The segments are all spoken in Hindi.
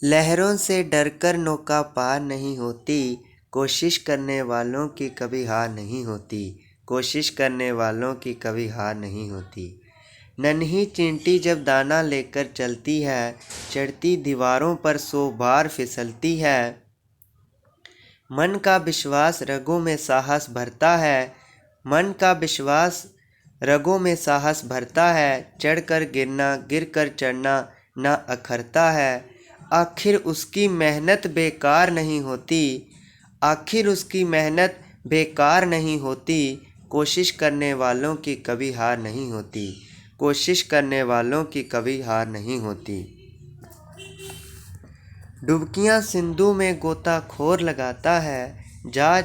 लहरों से डरकर नौका पार नहीं होती, कोशिश करने वालों की कभी हार नहीं होती। कोशिश करने वालों की कभी हार नहीं होती। नन्ही चींटी जब दाना लेकर चलती है, चढ़ती दीवारों पर 100 बार फिसलती है। मन का विश्वास रगों में साहस भरता है, मन का विश्वास रगों में साहस भरता है। चढ़कर गिरना गिरकर चढ़ना ना अखरता है। आखिर उसकी मेहनत बेकार नहीं होती, आखिर उसकी मेहनत बेकार नहीं होती। कोशिश करने वालों की कभी हार नहीं होती, कोशिश करने वालों की कभी हार नहीं होती। डुबकियां सिंधु में गोताखोर लगाता है, जा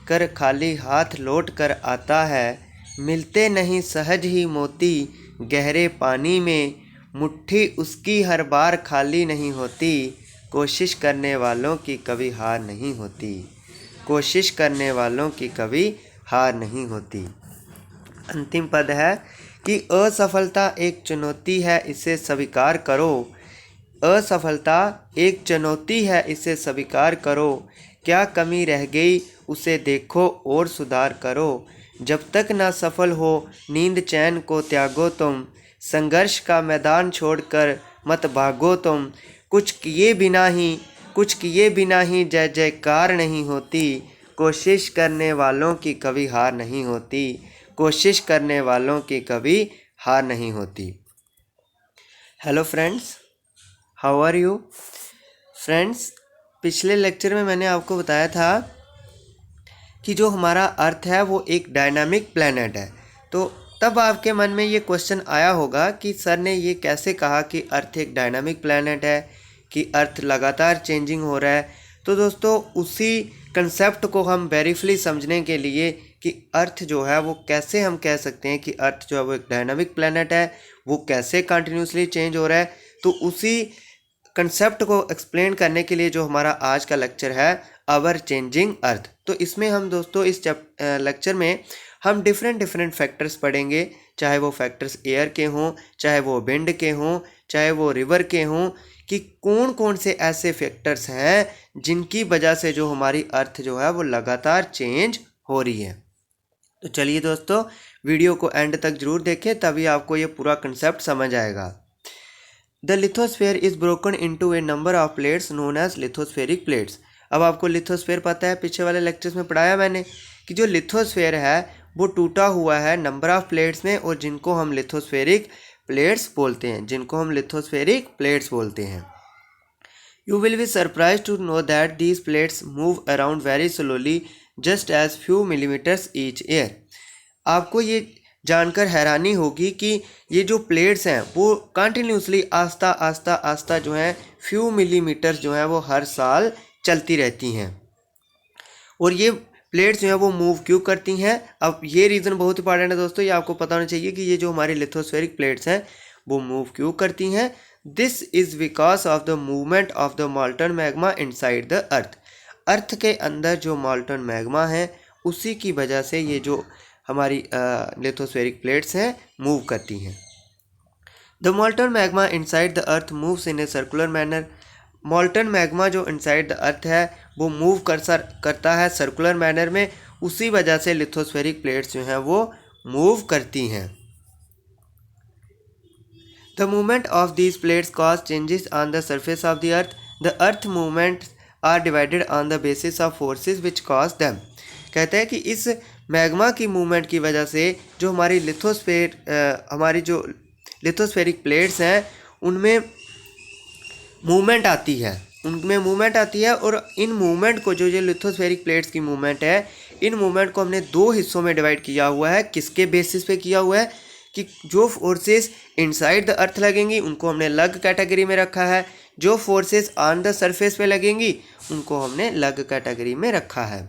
कर खाली हाथ लौट कर आता है। मिलते नहीं सहज ही मोती, गहरे पानी में मुट्ठी उसकी हर बार खाली नहीं होती। कोशिश करने वालों की कभी हार नहीं होती, कोशिश करने वालों की कभी हार नहीं होती। अंतिम पद है कि असफलता एक चुनौती है, इसे स्वीकार करो। असफलता एक चुनौती है, इसे स्वीकार करो। क्या कमी रह गई उसे देखो और सुधार करो। जब तक ना सफल हो नींद चैन को त्यागो तुम, संघर्ष का मैदान छोड़कर मत भागो तुम। कुछ किए बिना ही जय जयकार नहीं होती। कोशिश करने वालों की कभी हार नहीं होती, कोशिश करने वालों की कभी हार नहीं होती। Hello friends, how are you friends. पिछले लेक्चर में मैंने आपको बताया था कि जो हमारा अर्थ है वो एक डायनामिक प्लैनेट है। तो तब आपके मन में ये क्वेश्चन आया होगा कि सर ने ये कैसे कहा कि अर्थ एक डायनामिक प्लैनेट है, कि अर्थ लगातार चेंजिंग हो रहा है। तो दोस्तों उसी कंसेप्ट को हम ब्रीफली समझने के लिए कि अर्थ जो है वो कैसे हम कह सकते हैं कि अर्थ जो है वो एक डायनामिक प्लैनेट है, वो कैसे कंटिन्यूसली चेंज हो रहा है, तो उसी कंसेप्ट को एक्सप्लेन करने के लिए जो हमारा आज का लेक्चर है अवर चेंजिंग अर्थ। तो इसमें हम दोस्तों इस लेक्चर में हम डिफरेंट फैक्टर्स पढ़ेंगे, चाहे वो फैक्टर्स एयर के हों, चाहे वो विंड के हों, चाहे वो रिवर के हों, कि कौन कौन से ऐसे फैक्टर्स हैं जिनकी वजह से जो हमारी अर्थ जो है वो लगातार चेंज हो रही है। तो चलिए दोस्तों वीडियो को एंड तक जरूर देखें, तभी आपको ये पूरा कंसेप्ट समझ आएगा। The lithosphere is broken into a number of plates known as lithospheric plates. अब आपको लिथोस्फेयर पता है, पीछे वाले लेक्चर्स में पढ़ाया मैंने कि जो लिथोस्फेयर है वो टूटा हुआ है नंबर ऑफ प्लेट्स में, और जिनको हम लिथोस्फेरिक प्लेट्स बोलते हैं, जिनको हम लिथोस्फेरिक प्लेट्स बोलते हैं। You will be surprised to know that these plates move around very slowly, just as few millimeters each year. आपको ये जानकर हैरानी होगी कि ये जो प्लेट्स हैं वो कंटिन्यूसली आस्ता आस्ता आस्ता जो हैं फ्यू मिलीमीटर्स जो हैं वो हर साल चलती रहती हैं। और ये प्लेट्स जो है वो मूव क्यों करती हैं? अब ये रीज़न बहुत इंपॉर्टेंट है दोस्तों, ये आपको पता होना चाहिए कि ये जो हमारी लिथोस्फेरिक प्लेट्स हैं वो मूव क्यों करती हैं। This is because of the movement of the molten magma inside the earth. Earth के अंदर जो मॉल्टन मैग्मा है उसी की वजह से ये जो हमारी लिथोस्फेरिक प्लेट्स हैं मूव करती हैं। The molten magma inside the earth moves in a circular manner. मॉल्टन magma जो इनसाइड द अर्थ है वो मूव करता है सर्कुलर मैनर में, उसी वजह से लिथोस्फेरिक प्लेट्स जो हैं वो मूव करती हैं। The movement of these plates cause changes on the surface of the earth. The earth movements are divided on the basis of forces which cause them. कहते हैं कि इस मैग्मा की मूवमेंट की वजह से जो हमारी हमारी जो लिथोस्फेरिक प्लेट्स हैं उनमें मूवमेंट आती है, और इन मूवमेंट को जो लिथोस्फेरिक प्लेट्स की मूवमेंट है, इन मूवमेंट को हमने दो हिस्सों में डिवाइड किया हुआ है। किसके बेसिस पे किया हुआ है? कि जो फोर्सेस इनसाइड द अर्थ लगेंगी उनको हमने अलग कैटेगरी में रखा है, जो फोर्सेस ऑन द सरफेस पे लगेंगी उनको हमने अलग कैटेगरी में रखा है।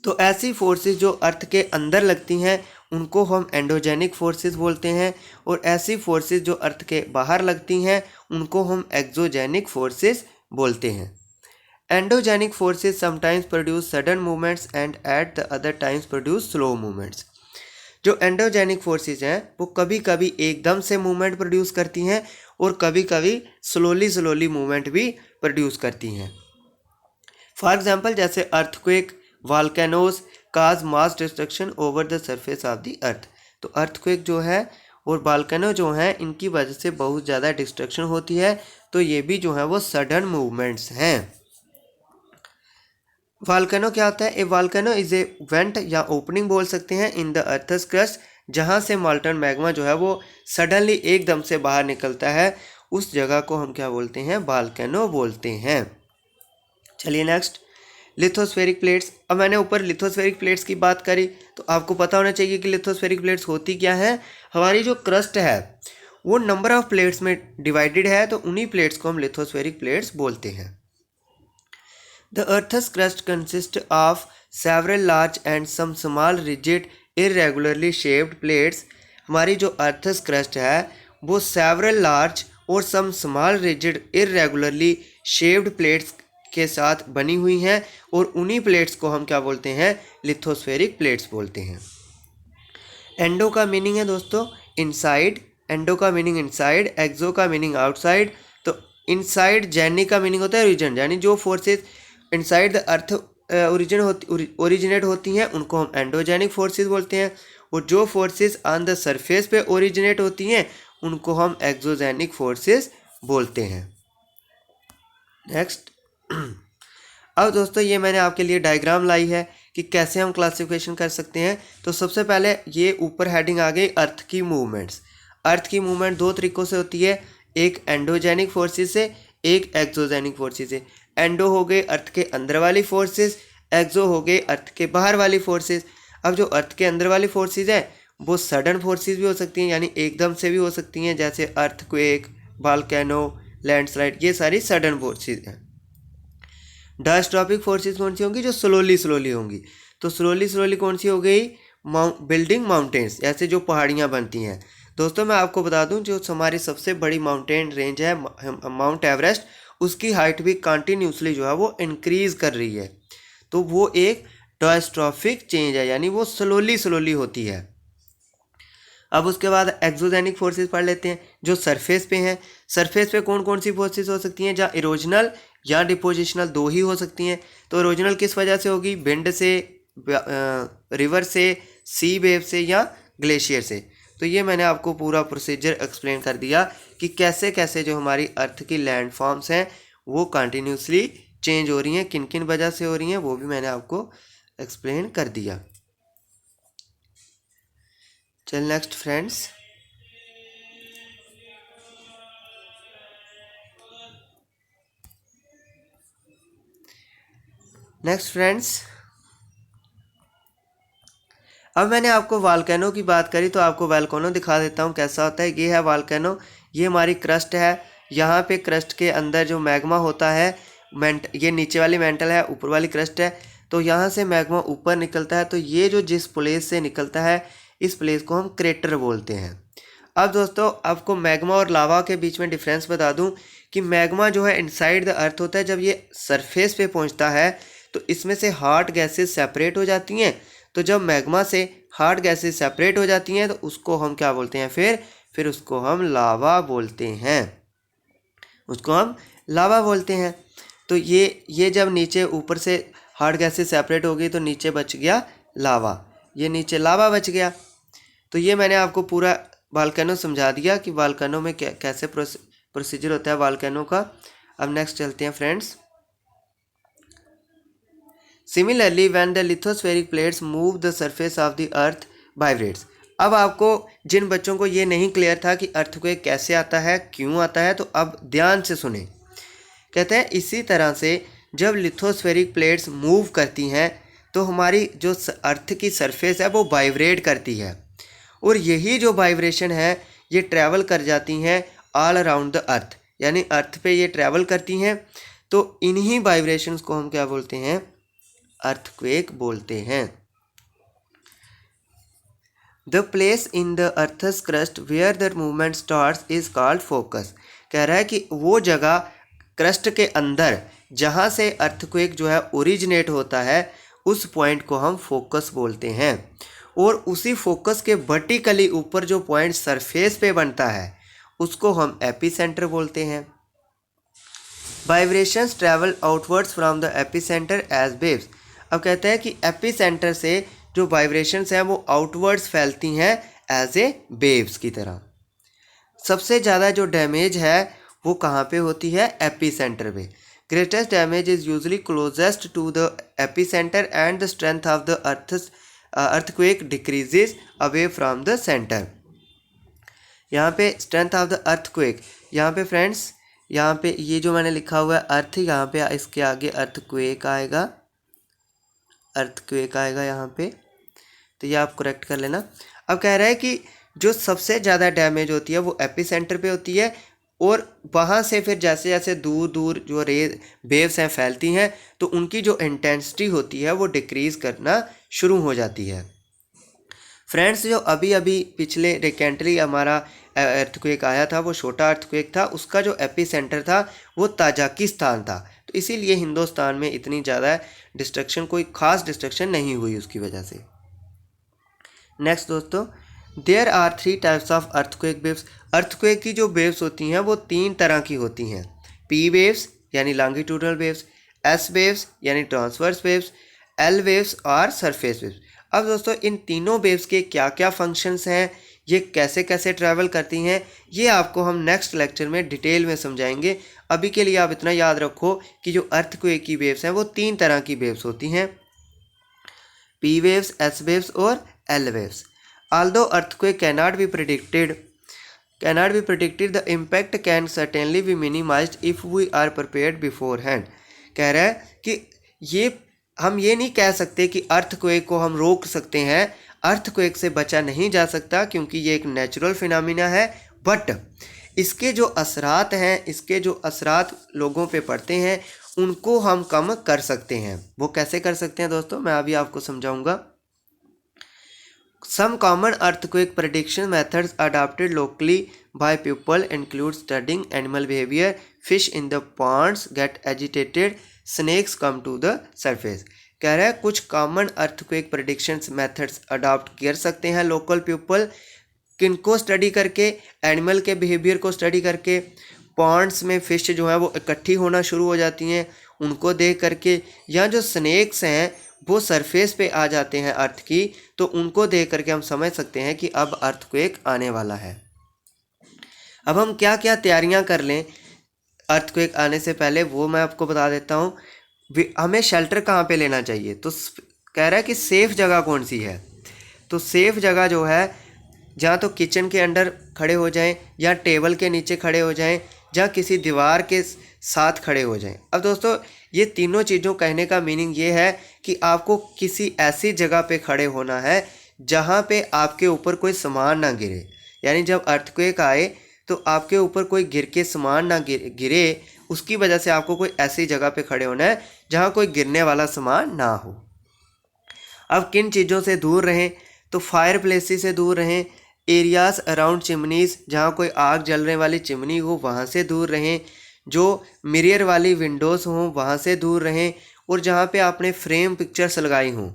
तो ऐसी फोर्सेस जो अर्थ के अंदर लगती हैं उनको हम एंडोजेनिक फोर्सेस बोलते हैं, और ऐसी फोर्सेस जो अर्थ के बाहर लगती हैं उनको हम एक्सोजेनिक फोर्सेस बोलते हैं। Endogenic forces sometimes produce sudden movements and at the other times produce slow movements. जो एंडोजेनिक फोर्सेस हैं वो कभी कभी एकदम से मूवमेंट प्रोड्यूस करती हैं और कभी कभी स्लोली मूवमेंट भी प्रोड्यूस करती हैं। फॉर एग्जाम्पल जैसे earthquake, volcanoes cause mass destruction over the surface of the अर्थ। तो अर्थक्वेक जो है और वॉल्केनो जो हैं इनकी वजह से बहुत ज़्यादा डिस्ट्रक्शन होती है, तो ये भी जो है वो सडन मूवमेंट्स हैं। वॉल्केनो क्या होता है? ए वॉल्केनो इज ए वेंट या ओपनिंग बोल सकते हैं इन द अर्थस क्रस्ट, जहाँ से मॉल्टन मैग्मा जो है वो सडनली एकदम से बाहर निकलता है, उस जगह को हम क्या बोलते हैं? वॉल्केनो बोलते हैं। चलिए नेक्स्ट, लिथोस्फेरिक प्लेट्स। अब मैंने ऊपर लिथोस्फेरिक प्लेट्स की बात करी तो आपको पता होना चाहिए कि लिथोस्फेरिक प्लेट्स होती क्या है। हमारी जो क्रस्ट है वो नंबर ऑफ प्लेट्स में डिवाइडेड है, तो उन्हीं प्लेट्स को हम लिथोस्फेरिक प्लेट्स बोलते हैं। The earth's crust consist of several large and some small rigid irregularly shaped plates. हमारी जो अर्थस क्रस्ट है वो सेवरल लार्ज और some small rigid irregularly shaped plates के साथ बनी हुई हैं, और उन्हीं प्लेट्स को हम क्या बोलते हैं? लिथोस्फेरिक प्लेट्स बोलते हैं। एंडो का मीनिंग है दोस्तों इनसाइड, एंडो का मीनिंग इनसाइड, एक्सो का मीनिंग आउटसाइड। तो इनसाइड, जेनी का मीनिंग होता है ओरिजिन, यानी जो forces inside the earth originate होती हैं उनको हम एंडोजेनिक फोर्सेस बोलते हैं, और जो फोर्सेस ऑन द सरफेस पे ओरिजिनेट होती हैं उनको हम एक्सोजेनिक फोर्सेस बोलते हैं। नेक्स्ट, अब दोस्तों ये मैंने आपके लिए डायग्राम लाई है कि कैसे हम क्लासिफिकेशन कर सकते हैं। तो सबसे पहले ये ऊपर हेडिंग आ गई अर्थ की मूवमेंट्स। अर्थ की मूवमेंट दो तरीक़ों से होती है, एक एंडोजेनिक फोर्सेस से, एक एक्सोजेनिक फोर्सेस से। एंडो हो गए अर्थ के अंदर वाली फोर्सेस, एक्सो हो गए अर्थ के बाहर वाली फोर्सेस। अब जो अर्थ के अंदर वाली फोर्सेस हैं वो सडन फोर्सेस भी हो सकती हैं, यानी एकदम से भी हो सकती हैं, जैसे अर्थक्वेक, वॉल्केनो, लैंडस्लाइड, ये सारी सडन फोर्सेस हैं। डायस्ट्रॉपिक फोर्सेस कौन सी होंगी? जो स्लोली होंगी। तो स्लोली कौन सी हो गई? बिल्डिंग माउंटेन्स, ऐसे जो पहाड़ियाँ बनती हैं। दोस्तों मैं आपको बता दूं जो हमारी सबसे बड़ी माउंटेन रेंज है माउंट एवरेस्ट, उसकी हाइट भी कंटिन्यूसली जो है वो इंक्रीज़ कर रही है, तो वो एक डायस्ट्रॉफिक चेंज है, यानी वो स्लोली होती है। अब उसके बाद एक्सोजेनिक फोर्सेस पढ़ लेते हैं जो सरफेस पे हैं। सरफेस पे कौन कौन सी फोर्सेस हो सकती हैं? जहाँ इरोजनल या डिपोजिशनल दो ही हो सकती हैं। तो इरोजनल किस वजह से होगी? विंड से, रिवर से, सी वेव से या ग्लेशियर से। तो ये मैंने आपको पूरा प्रोसीजर एक्सप्लेन कर दिया कि कैसे कैसे जो हमारी अर्थ की लैंड फॉर्म्स हैं वो कंटिन्यूसली चेंज हो रही हैं, किन किन वजह से हो रही हैं वो भी मैंने आपको एक्सप्लेन कर दिया। चल नेक्स्ट फ्रेंड्स, अब मैंने आपको वॉल्केनो की बात करी तो आपको वॉल्केनो दिखा देता हूँ कैसा होता है। ये है वॉल्केनो, ये हमारी क्रस्ट है। यहाँ पे क्रस्ट के अंदर जो मैग्मा होता है, ये नीचे वाली मेंटल है, ऊपर वाली क्रस्ट है। तो यहाँ से मैग्मा ऊपर निकलता है, तो ये जो जिस प्लेस से निकलता है इस प्लेस को हम क्रेटर बोलते हैं। अब दोस्तों आपको मैग्मा और लावा के बीच में डिफरेंस बता दूं कि मैग्मा जो है इनसाइड द अर्थ होता है, जब ये सरफेस पे पहुंचता है तो इसमें से हॉट गैसेस सेपरेट हो जाती हैं। तो जब मैग्मा से हॉट गैसेस सेपरेट हो जाती हैं तो उसको हम क्या बोलते हैं? फिर उसको हम लावा बोलते हैं, उसको हम लावा बोलते हैं। तो ये जब नीचे ऊपर से हॉट गैसेस सेपरेट हो गई तो नीचे बच गया लावा, ये नीचे लावा बच गया। तो ये मैंने आपको पूरा वॉल्केनो समझा दिया कि वॉल्केनो में कैसे प्रोसीजर होता है वॉल्केनो का। अब नेक्स्ट चलते हैं friends. Similarly when the lithospheric plates move the surface of the earth vibrates. अब आपको जिन बच्चों को ये नहीं क्लियर था कि अर्थक्वेक कैसे आता है, क्यों आता है, तो अब ध्यान से सुने। कहते हैं इसी तरह से जब लिथोस्फेरिक प्लेट्स मूव करती हैं तो हमारी जो अर्थ की सरफेस है वो वाइब्रेट करती है, और यही जो वाइब्रेशन है ये ट्रैवल कर जाती हैं ऑल अराउंड द अर्थ, यानी अर्थ पे ये ट्रैवल करती हैं। तो इन्हीं वाइब्रेशंस को हम क्या बोलते हैं? अर्थक्वेक बोलते हैं। The place in the earth's crust where the movement starts is called focus. कह रहा है कि वो जगह क्रस्ट के अंदर जहाँ से अर्थक्वेक जो है ओरिजिनेट होता है उस पॉइंट को हम फोकस बोलते हैं। और उसी फोकस के वर्टिकली ऊपर जो पॉइंट सरफेस पे बनता है उसको हम एपिसेंटर बोलते हैं। Vibrations travel outwards from the epicentre as waves. अब कहते हैं कि एपिसेंटर से जो वाइब्रेशंस हैं वो आउटवर्ड्स फैलती हैं एज ए वेव्स की तरह। सबसे ज़्यादा जो डैमेज है वो कहाँ पे होती है? एपिसेंटर पे। Greatest damage is usually closest to the epicentre and the strength of the earthquake decreases away from the centre. यहाँ पे स्ट्रेंथ ऑफ द अर्थक्वेक, यहाँ पे फ्रेंड्स, यहाँ पे ये जो मैंने लिखा हुआ है अर्थ, यहाँ पे इसके आगे अर्थक्वेक आएगा, अर्थक्वेक आएगा यहाँ पे, तो ये आप करेक्ट कर लेना। अब कह रहा है कि जो सबसे ज़्यादा डैमेज होती है वो एपिसेंटर पे होती है और वहाँ से फिर जैसे जैसे दूर दूर जो वेव्स हैं फैलती हैं तो उनकी जो इंटेंसिटी होती है वो डिक्रीज़ करना शुरू हो जाती है। फ्रेंड्स, जो अभी अभी पिछले रिसेंटली हमारा अर्थक्वेक आया था वो छोटा अर्थक्वेक था, उसका जो एपिसेंटर था वो ताजिकिस्तान था, तो इसीलिए हिंदुस्तान में इतनी ज़्यादा डिस्ट्रक्शन, कोई ख़ास डिस्ट्रक्शन नहीं हुई उसकी वजह से। नेक्स्ट दोस्तों, there are 3 types of earthquake waves. Earthquake की जो वेव्स होती हैं वो 3 तरह की होती हैं। पी वेव्स यानी लॉन्गिट्यूडनल वेव्स, एस वेव्स यानी ट्रांसवर्स वेव्स, एल वेव्स और सरफेस वेव्स। अब दोस्तों इन तीनों वेव्स के क्या क्या फंक्शंस हैं, ये कैसे कैसे ट्रैवल करती हैं, ये आपको हम नेक्स्ट लेक्चर में डिटेल में समझाएंगे। अभी के लिए आप इतना याद रखो कि जो अर्थक्वेक की वेव्स हैं वो 3 तरह की वेव्स होती हैं, पी वेव्स, एस वेव्स और L waves. Although earthquake cannot be predicted, the impact can certainly be minimized if we are prepared beforehand। कह रहा है कि हम ये नहीं कह सकते कि अर्थक्वेक को हम रोक सकते हैं, अर्थक्वेक से बचा नहीं जा सकता क्योंकि ये एक नेचुरल फिनोमिना है, बट इसके जो असरात हैं, इसके जो असरात लोगों पे पड़ते हैं उनको हम कम कर सकते हैं। वो कैसे कर सकते हैं दोस्तों, मैं अभी आपको समझाऊंगा। Some common earthquake prediction methods adopted locally by people include studying animal behavior, fish in the ponds get agitated, snakes come to the surface। कह रहा है कुछ common earthquake predictions methods adopt कर सकते हैं लोकल पीपल, किनको स्टडी करके? एनिमल के बिहेवियर को स्टडी करके, पॉन्ड्स में फिश जो है वो इकट्ठी होना शुरू हो जाती हैं उनको देख करके, या जो स्नेक्स हैं वो सरफेस पे आ जाते हैं अर्थ की, तो उनको देख करके हम समझ सकते हैं कि अब अर्थक्वेक आने वाला है। अब हम क्या क्या तैयारियां कर लें अर्थक्वेक आने से पहले वो मैं आपको बता देता हूँ। हमें शेल्टर कहाँ पे लेना चाहिए, तो कह रहा है कि सेफ़ जगह कौन सी है, तो सेफ़ जगह जो है जहाँ तो किचन के अंदर खड़े हो जाएं या टेबल के नीचे खड़े हो जाएं या किसी दीवार के साथ खड़े हो जाएं। अब दोस्तों ये तीनों चीज़ों कहने का मीनिंग ये है कि आपको किसी ऐसी जगह पे खड़े होना है जहाँ पे आपके ऊपर कोई सामान ना गिरे, यानी जब अर्थक्वेक आए तो आपके ऊपर कोई गिर के सामान ना गिरे, उसकी वजह से आपको कोई ऐसी जगह पे खड़े होना है जहाँ कोई गिरने वाला सामान ना हो। अब किन चीज़ों से दूर रहें, तो फायर प्लेसेस से दूर रहें, एरियाज़ अराउंड चिमनीज़, जहाँ कोई आग जलने वाली चिमनी हो वहाँ से दूर रहें, जो मिरर वाली विंडोज़ हों वहाँ से दूर रहें, और जहाँ पे आपने फ्रेम पिक्चर्स लगाई हों,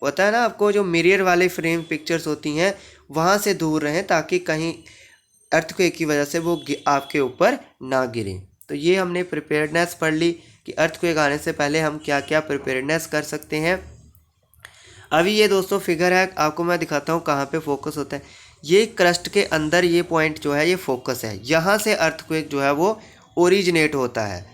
पता है ना आपको, जो मिरर वाले फ्रेम पिक्चर्स होती हैं वहाँ से दूर रहें ताकि कहीं अर्थक्वेक की वजह से वो आपके ऊपर ना गिरें। तो ये हमने प्रिपेयर्डनेस पढ़ ली कि अर्थक्वेक आने से पहले हम क्या क्या प्रिपेयर्डनेस कर सकते हैं। अभी ये दोस्तों फिगर है, आपको मैं दिखाता हूँ कहाँ पे फोकस होता है। ये क्रस्ट के अंदर ये पॉइंट जो है ये फोकस है, यहाँ से अर्थक्वेक जो है वो ओरिजिनेट होता है।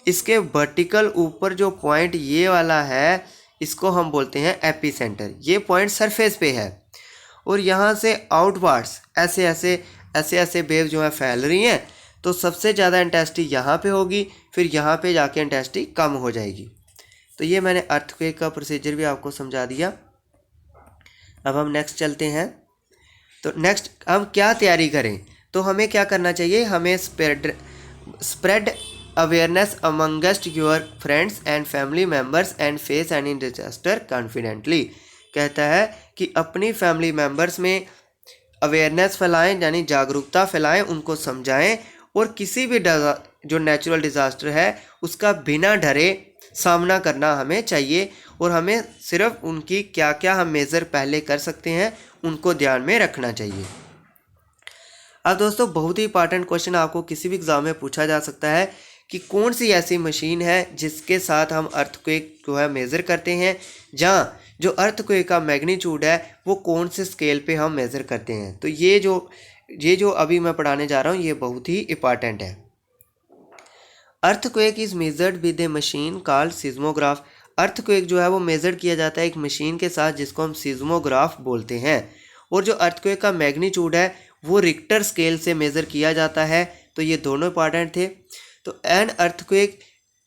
इसके वर्टिकल ऊपर जो पॉइंट ये वाला है इसको हम बोलते हैं एपिसेंटर। ये पॉइंट सरफेस पे है और यहाँ से आउटवर्ड्स ऐसे ऐसे वेव जो है फैल रही हैं, तो सबसे ज़्यादा इंटेंसिटी यहाँ पे होगी, फिर यहाँ पे जाके इंटेंसिटी कम हो जाएगी। तो ये मैंने अर्थक्वेक का प्रोसीजर भी आपको समझा दिया। अब हम नेक्स्ट चलते हैं। तो नेक्स्ट हम क्या तैयारी करें, तो हमें क्या करना चाहिए, हमें spread awareness amongst your friends and family members and face any disaster confidently. कहता है कि अपनी फैमिली मेम्बर्स में अवेयरनेस फैलाएं, यानी जागरूकता फैलाएं, उनको समझाएं और किसी भी जो नेचुरल डिज़ास्टर है उसका बिना डरे सामना करना हमें चाहिए और हमें सिर्फ उनकी क्या क्या हम मेज़र पहले कर सकते हैं उनको ध्यान में रखना चाहिए। अब दोस्तों बहुत ही इंपॉर्टेंट क्वेश्चन आपको किसी भी एग्जाम में पूछा जा सकता है कि कौन सी ऐसी मशीन है जिसके साथ हम अर्थक्वेक जो है मेज़र करते हैं, जहाँ जो अर्थक्वेक का मैग्नीट्यूड है वो कौन से स्केल पे हम मेज़र करते हैं। तो ये जो अभी मैं पढ़ाने जा रहा हूँ ये बहुत ही इंपॉर्टेंट है। Earthquake is measured with a machine called seismograph. Earthquake जो है वो मेज़र किया जाता है एक मशीन के साथ जिसको हम सिज्मोग्राफ बोलते हैं। और जो अर्थक्वेक का मैग्नीट्यूड है वो रिक्टर स्केल से मेज़र किया जाता है। तो ये दोनों इंपॉर्टेंट थे। तो एन अर्थक्वेक,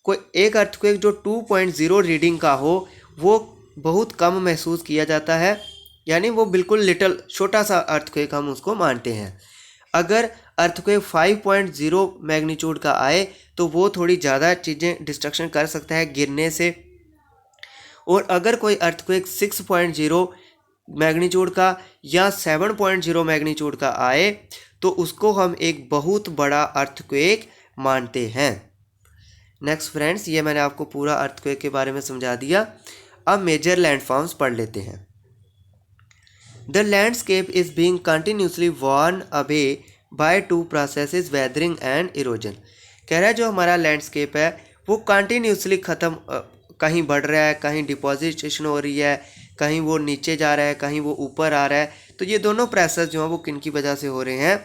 कोई एक अर्थक्वेक जो 2.0 रीडिंग का हो वो बहुत कम महसूस किया जाता है, यानी वो बिल्कुल लिटल छोटा सा अर्थक्वेक हम उसको मानते हैं। अगर अर्थक्वेक 5.0 मैग्नीट्यूड का आए तो वो थोड़ी ज़्यादा चीज़ें डिस्ट्रक्शन कर सकता है गिरने से। और अगर कोई अर्थक्वेक 6.0 मैग्नीट्यूड का या 7.0 मैग्नीट्यूड का आए तो उसको हम एक बहुत बड़ा अर्थक्वेक मानते हैं। नेक्स्ट फ्रेंड्स, ये मैंने आपको पूरा अर्थक्वेक के बारे में समझा दिया। अब मेजर लैंडफॉर्म्स पढ़ लेते हैं। The landscape is being continuously worn away by two processes, weathering and erosion. कह रहा है जो हमारा लैंडस्केप है वो कंटिन्यूसली कहीं बढ़ रहा है, कहीं डिपोजिशन हो रही है, कहीं वो नीचे जा रहा है, कहीं वो ऊपर आ रहा है। तो ये दोनों प्रोसेस जो हैं वो किन की वजह से हो रहे हैं?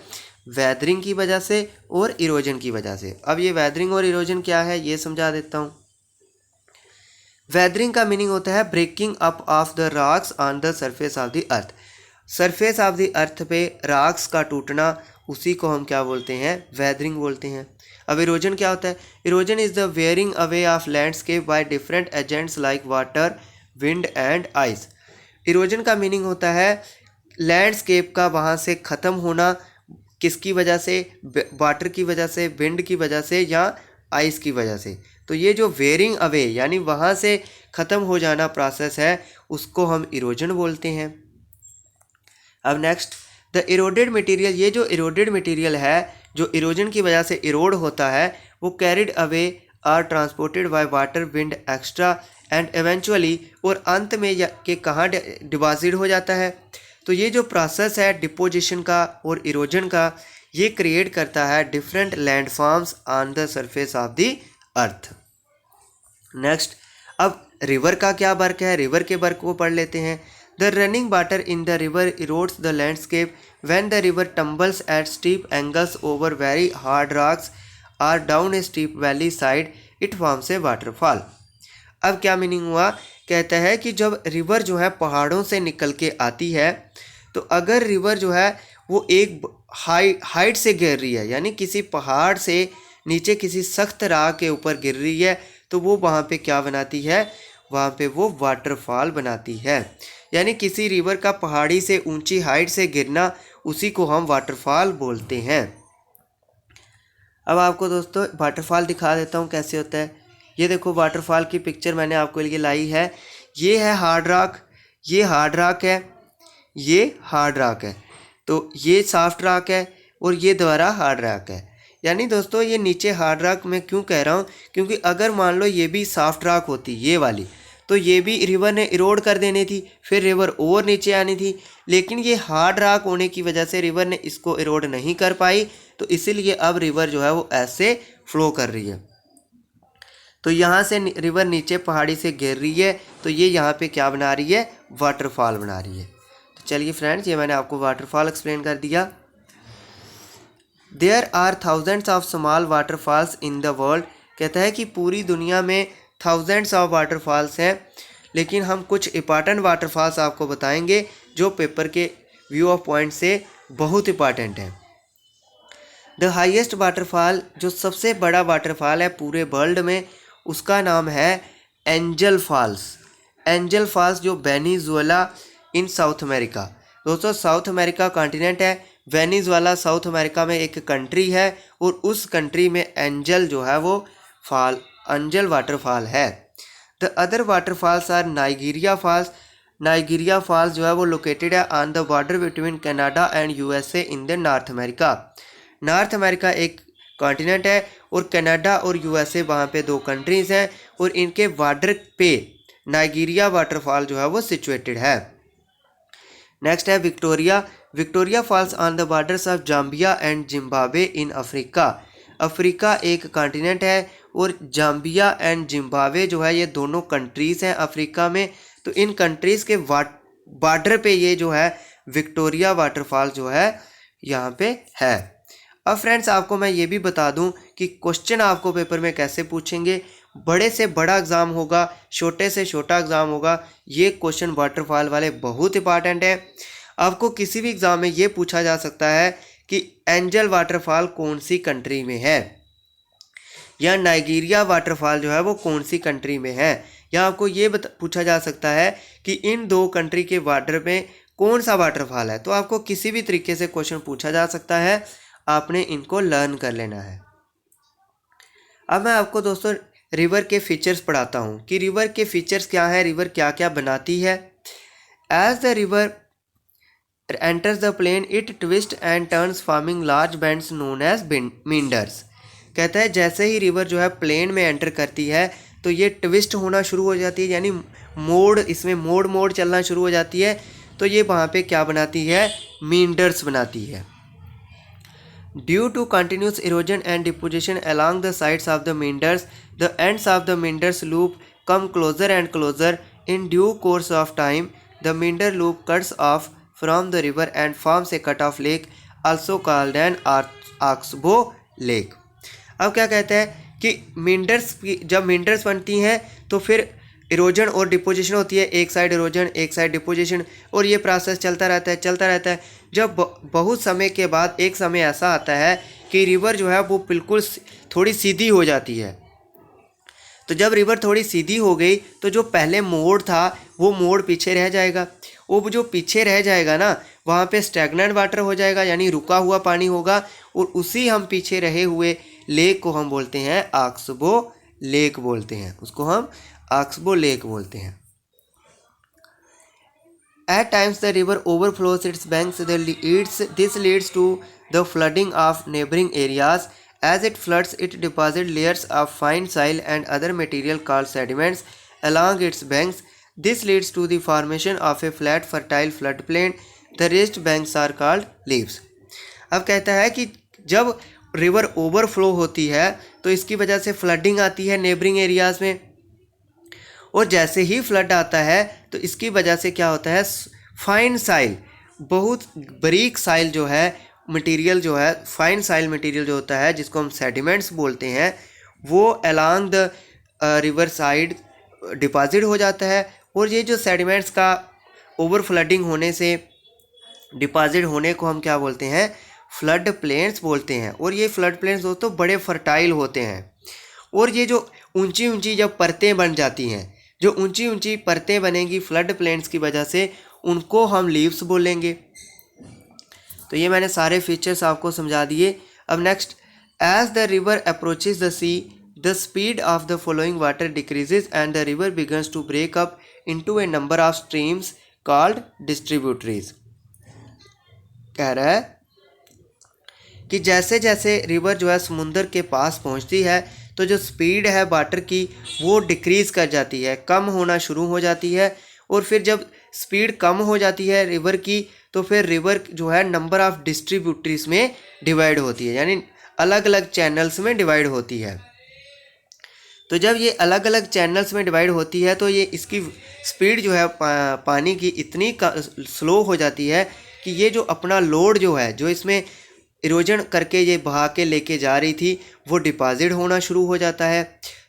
वेदरिंग की वजह से और इरोजन की वजह से। अब ये वेदरिंग और इरोजन क्या है ये समझा देता हूँ। वेदरिंग का मीनिंग होता है breaking up of the rocks on the surface of the earth. Surface of the earth पे रॉक्स का टूटना, उसी को हम क्या बोलते हैं? वेदरिंग बोलते हैं। अब इरोजन क्या होता है? Erosion is the wearing away of landscape by different agents like water, wind and ice. Erosion का मीनिंग होता है लैंडस्केप का वहाँ से ख़त्म होना, किसकी वजह से? वाटर की वजह से, विंड की वजह से या आइस की वजह से। तो ये जो वेयरिंग अवे यानी वहाँ से ख़त्म हो जाना प्रोसेस है उसको हम इरोजन बोलते हैं। अब नेक्स्ट, द इरोडेड मटेरियल। ये जो इरोडेड मटेरियल है जो इरोजन की वजह से इरोड होता है वो carried away are transported by water, wind, extra and eventually, और अंत में के कहाँ डिपॉजिट हो जाता है। तो ये जो प्रोसेस है डिपोजिशन का और इरोजन का ये क्रिएट करता है different landforms on the surface of the earth. Next, अब रिवर का क्या वर्क है? रिवर के वर्क को पढ़ लेते हैं। The running water in the river erodes the landscape when the river tumbles at steep angles over very hard rocks और down a steep valley side, it forms a waterfall. अब क्या मीनिंग हुआ? कहता है कि जब रिवर जो है पहाड़ों से निकल के आती है तो अगर रिवर जो है वो एक हाइट से गिर रही है, यानी किसी पहाड़ से नीचे किसी सख्त राह के ऊपर गिर रही है, तो वो वहाँ पे क्या बनाती है? वहाँ पे वो वाटरफॉल बनाती है। यानी किसी रिवर का पहाड़ी से ऊंची हाइट से गिरना, उसी को हम वाटरफॉल बोलते हैं। अब आपको दोस्तों वाटरफॉल दिखा देता हूँ कैसे होता है। ये देखो वाटरफॉल की पिक्चर मैंने आपके लिए लाई है। ये है हार्ड रॉक, ये हार्ड रॉक है, ये हार्ड रॉक है, तो ये सॉफ्ट रॉक है और ये दोबारा हार्ड रॉक है। यानी दोस्तों ये नीचे हार्ड रॉक मैं क्यों कह रहा हूँ? क्योंकि अगर मान लो ये भी सॉफ्ट रॉक होती ये वाली, तो ये भी रिवर ने इरोड कर देनी थी, फिर रिवर और नीचे आनी थी। लेकिन ये हार्ड रॉक होने की वजह से रिवर ने इसको इरोड नहीं कर पाई, तो इसीलिए अब रिवर जो है वो ऐसे फ्लो कर रही है। तो यहाँ से रिवर नीचे पहाड़ी से गिर रही है, तो ये यहाँ पे क्या बना रही है? वाटरफॉल बना रही है। तो चलिए फ्रेंड्स, ये मैंने आपको वाटरफॉल एक्सप्लेन कर दिया। There are thousands of small waterfalls in the world. कहता है कि पूरी दुनिया में थाउजेंड्स ऑफ वाटरफॉल्स हैं, लेकिन हम कुछ इंपॉर्टेंट वाटरफॉल्स आपको बताएंगे जो पेपर के व्यू ऑफ पॉइंट से बहुत इंपॉर्टेंट है। द हाईएस्ट वाटरफॉल, जो सबसे बड़ा वाटरफॉल है पूरे वर्ल्ड में, उसका नाम है एंजल फॉल्स। एंजल फॉल्स जो वेनेजुएला इन साउथ अमेरिका। दोस्तों साउथ अमेरिका कॉन्टिनेंट है, वेनेजुएला साउथ अमेरिका में एक कंट्री है और उस कंट्री में एंजल जो है वो एंजल वाटरफॉल है। The other waterfalls are Nigeria falls. Nigeria falls जो है वो लोकेटेड है on the border between Canada and USA in the North America. North America एक कॉन्टिनेंट है और कनाडा और यूएसए वहाँ पे दो कंट्रीज़ हैं, और इनके बॉर्डर पे नाइजीरिया वाटरफॉल जो है वो सिचुएटेड है। नेक्स्ट है Victoria. Victoria falls on the borders of Zambia and Zimbabwe in Africa. Africa एक कॉन्टिनेंट है और जाम्बिया एंड जिम्बाब्वे जो है ये दोनों कंट्रीज़ हैं अफ्रीका में। तो इन कंट्रीज़ के बॉर्डर पे ये जो है विक्टोरिया वाटरफॉल जो है यहाँ पे है। अब फ्रेंड्स आपको मैं ये भी बता दूं कि क्वेश्चन आपको पेपर में कैसे पूछेंगे। बड़े से बड़ा एग्ज़ाम होगा, छोटे से छोटा एग्ज़ाम होगा, ये क्वेश्चन वाटरफॉल वाले बहुत इंपॉर्टेंट है। आपको किसी भी एग्ज़ाम में ये पूछा जा सकता है कि एंजल वाटरफॉल कौन सी कंट्री में है, या नाइजीरिया वाटरफॉल जो है वो कौन सी कंट्री में है, या आपको ये पूछा जा सकता है कि इन दो कंट्री के बॉर्डर में कौन सा वाटरफॉल है। तो आपको किसी भी तरीके से क्वेश्चन पूछा जा सकता है, आपने इनको लर्न कर लेना है। अब मैं आपको दोस्तों रिवर के फीचर्स पढ़ाता हूँ कि रिवर के फीचर्स क्या हैं, रिवर क्या क्या बनाती है। As the river enters the plain it twist and turns forming large bends known as meanders. कहता है जैसे ही रिवर जो है प्लेन में एंटर करती है तो ये ट्विस्ट होना शुरू हो जाती है, यानी मोड़, इसमें मोड़ चलना शुरू हो जाती है। तो ये वहाँ पे क्या बनाती है, मींडर्स बनाती है। Due to continuous erosion and deposition along the sides of the meanders, the ends of the meanders loop come closer and closer. In due course of time, the meander loop cuts off from the river and forms a cut-off lake, also called an oxbow lake. अब क्या कहते हैं कि meanders, जब meanders बनती हैं तो फिर इरोजन और डिपोजिशन होती है, एक साइड इरोजन एक साइड डिपोजिशन, और ये प्रोसेस चलता रहता है। जब बहुत समय के बाद एक समय ऐसा आता है कि रिवर जो है वो बिल्कुल थोड़ी सीधी हो जाती है। तो जब रिवर थोड़ी सीधी हो गई तो जो पहले मोड़ था वो मोड़ पीछे रह जाएगा। वो जो पीछे रह जाएगा ना, वहाँ पे स्टैग्नेंट वाटर हो जाएगा, यानी रुका हुआ पानी होगा, और उसी हम पीछे रहे हुए लेक को हम बोलते हैं ऑक्सबो लेक बोलते हैं, उसको हम ऑक्सबो लेक बोलते हैं। At times the river overflows its banks. This leads to the flooding of neighboring areas. As it floods, it deposits layers of fine soil and other material called sediments along its banks. This leads to the formation of a flat, fertile floodplain. The raised banks are called leaves. अब कहता है कि जब रिवर ओवरफ्लो होती है तो इसकी वजह से फ्लडिंग आती है नेबरिंग एरियाज़ में, और जैसे ही फ्लड आता है तो इसकी वजह से क्या होता है, फाइन साइल, बहुत बारीक साइल जो है, मटेरियल जो है, फाइन साइल मटेरियल जो होता है जिसको हम सेडिमेंट्स बोलते हैं, वो along the river side deposit हो जाता है। और ये जो सेडिमेंट्स का ओवर फ्लडिंग होने से डिपॉजिट होने को हम क्या बोलते हैं, फ्लड प्लेन्स बोलते हैं। और ये फ्लड प्लेन्स दोस्तों बड़े फर्टाइल होते हैं, और ये जो ऊंची ऊंची जब परतें बन जाती हैं, जो ऊंची ऊंची परतें बनेंगी फ्लड प्लेन्स की वजह से, उनको हम लीव्स बोलेंगे। तो ये मैंने सारे फीचर्स आपको समझा दिए। अब next, as the river approaches the sea the speed of the flowing water decreases and the river begins to break up into a number of streams called distributaries. कह रहा है कि जैसे जैसे रिवर जो है समुंदर के पास पहुंचती है तो जो स्पीड है वाटर की वो डिक्रीज़ कर जाती है, कम होना शुरू हो जाती है। और फिर जब स्पीड कम हो जाती है रिवर की तो फिर रिवर जो है नंबर ऑफ़ डिस्ट्रीब्यूटरीज में डिवाइड होती है, यानी अलग अलग चैनल्स में डिवाइड होती है। तो जब ये अलग अलग चैनल्स में डिवाइड होती है तो ये इसकी स्पीड जो है पानी की इतनी स्लो हो जाती है कि ये जो अपना लोड जो है, जो इसमें इरोजन करके ये बहा के लेके जा रही थी, वो डिपॉजिट होना शुरू हो जाता है।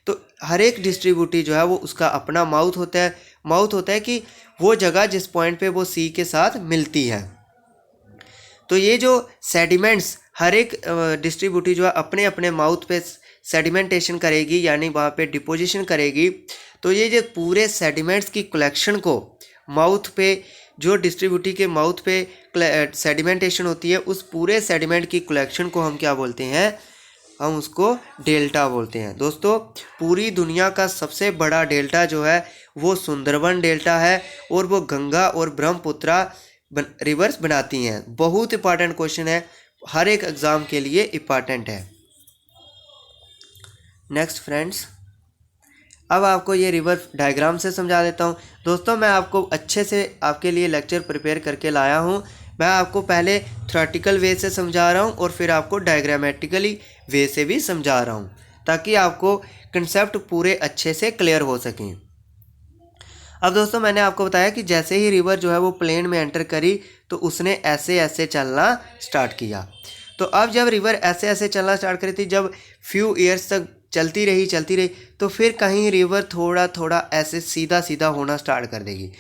तो हर एक डिस्ट्रीब्यूटरी जो है वो उसका अपना माउथ होता है कि वो जगह जिस पॉइंट पे वो सी के साथ मिलती है। तो ये जो सेडिमेंट्स हर एक डिस्ट्रीब्यूटरी जो है अपने अपने माउथ पे सेडिमेंटेशन करेगी, यानी वहाँ पे डिपोजिशन करेगी। तो ये जो पूरे सेडिमेंट्स की कलेक्शन को माउथ पे, जो डिस्ट्रीब्यूटरी के माउथ पे सेडिमेंटेशन होती है, उस पूरे सेडिमेंट की कलेक्शन को हम क्या बोलते हैं, हम उसको डेल्टा बोलते हैं। दोस्तों पूरी दुनिया का सबसे बड़ा डेल्टा जो है वो सुंदरबन डेल्टा है, और वो गंगा और ब्रह्मपुत्रा रिवर्स बनाती हैं। बहुत इंपॉर्टेंट क्वेश्चन है, हर एक एग्ज़ाम के लिए इंपॉर्टेंट है। नेक्स्ट फ्रेंड्स, अब आपको ये रिवर डायग्राम से समझा देता हूँ। दोस्तों मैं आपको अच्छे से आपके लिए लेक्चर प्रिपेयर करके लाया हूँ। मैं आपको पहले थ्योरेटिकल वे से समझा रहा हूँ और फिर आपको डायग्रामेटिकली वे से भी समझा रहा हूँ, ताकि आपको कंसेप्ट पूरे अच्छे से क्लियर हो सकें। अब दोस्तों मैंने आपको बताया कि जैसे ही रिवर जो है वो प्लेन में एंटर करी तो उसने ऐसे ऐसे चलना स्टार्ट किया। तो अब जब रिवर ऐसे ऐसे चलना स्टार्ट करी थी, जब फ्यू ईयर्स तक चलती रही तो फिर कहीं रिवर थोड़ा थोड़ा ऐसे सीधा सीधा होना स्टार्ट कर देगी।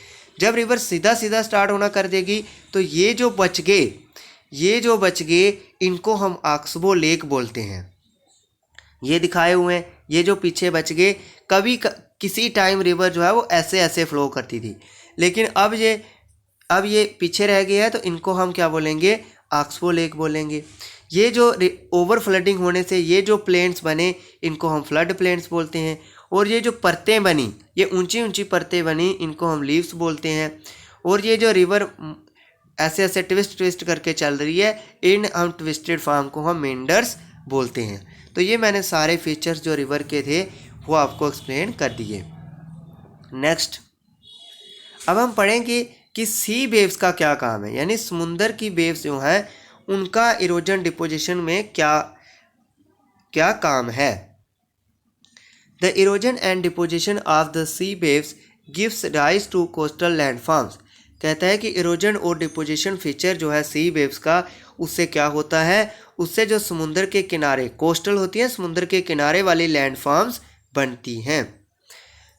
जब रिवर सीधा सीधा स्टार्ट होना कर देगी तो ये जो बच गए इनको हम ऑक्सबो लेक बोलते हैं। ये दिखाए हुए हैं, ये जो पीछे बच गए, किसी टाइम रिवर जो है वो ऐसे ऐसे फ्लो करती थी, लेकिन अब ये पीछे रह गए हैं तो इनको हम क्या बोलेंगे, ऑक्सबो लेक बोलेंगे। ये जो ओवर फ्लडिंग होने से ये जो प्लेन्स बने इनको हम फ्लड प्लेन्स बोलते हैं, और ये जो परतें बनी, ये ऊंची ऊंची परतें बनी, इनको हम लीव्स बोलते हैं। और ये जो रिवर ऐसे ऐसे ट्विस्ट करके चल रही है, इन हम ट्विस्टेड फॉर्म को हम मेंडर्स बोलते हैं। तो ये मैंने सारे फीचर्स जो रिवर के थे वो आपको एक्सप्लेन कर दिए। नेक्स्ट अब हम पढ़ेंगे कि सी वेव्स का क्या काम है, यानी समुंदर की वेव्स जो हैं उनका इरोजन डिपोजिशन में क्या क्या काम है। The erosion and deposition of the sea waves gives rise to coastal landforms. कहता है कि इरोजन और डिपोजिशन फीचर जो है सी वेव्स का, उससे क्या होता है, उससे जो समुंदर के किनारे, कोस्टल होती हैं, समुंदर के किनारे वाली लैंडफॉर्म्स बनती हैं।